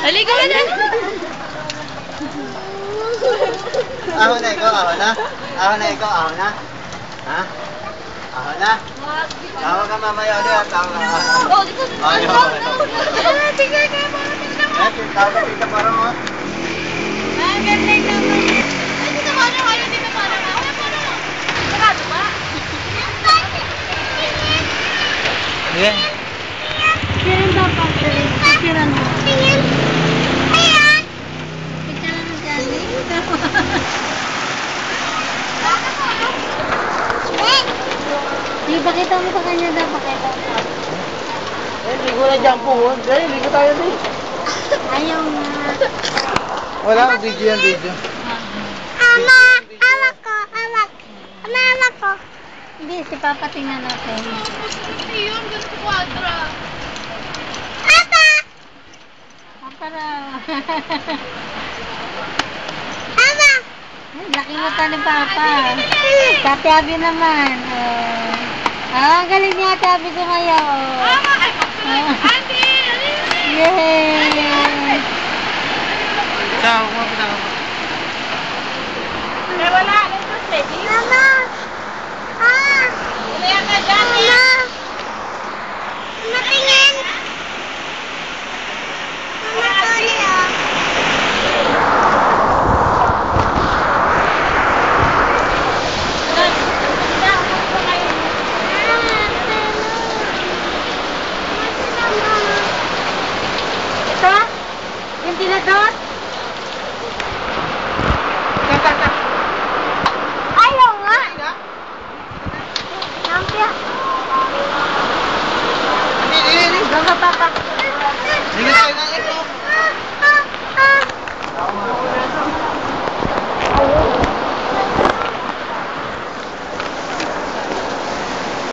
Halika ka na! Aho na ikaw, aho na? Aho na ikaw, aho na? Ha? Aho na? Tawa ka mamaya ulit, tawa ka. Oh, dito na! Tingnan ka mo! Tawa ka dito parang mo. Ang galing naman! Ay, dito parang ayaw dito parang. Ayaw parang. Sarado ba? Yeah. Kirin dapat. Kirin mo. Tingin. Ayan. Picture mo dyan. Pakita mo sa kanya daw. Pakita mo. Ligo na dyan po. Ligo tayo din. Ayaw nga. Wala akong video yan, video. Ama! Amak ko! Amak! Amak ko! Hindi, si Papa tingnan natin. Iyon, ganito kwadra. Papa! Papa raw. Papa! Laki mo ta ni Papa. Kati Abi naman. Galing niya Ate Abi sumaya. Ate! Yay! Ciao, kumapit ako. Wala, Mama! Ulihan ka dyan, Mama! Matingin! Mama, sorry ah. Ito? Yung tinadot? Ayaw nga! Nampya! Hindi. Ganga, Papa! Sige tayo na.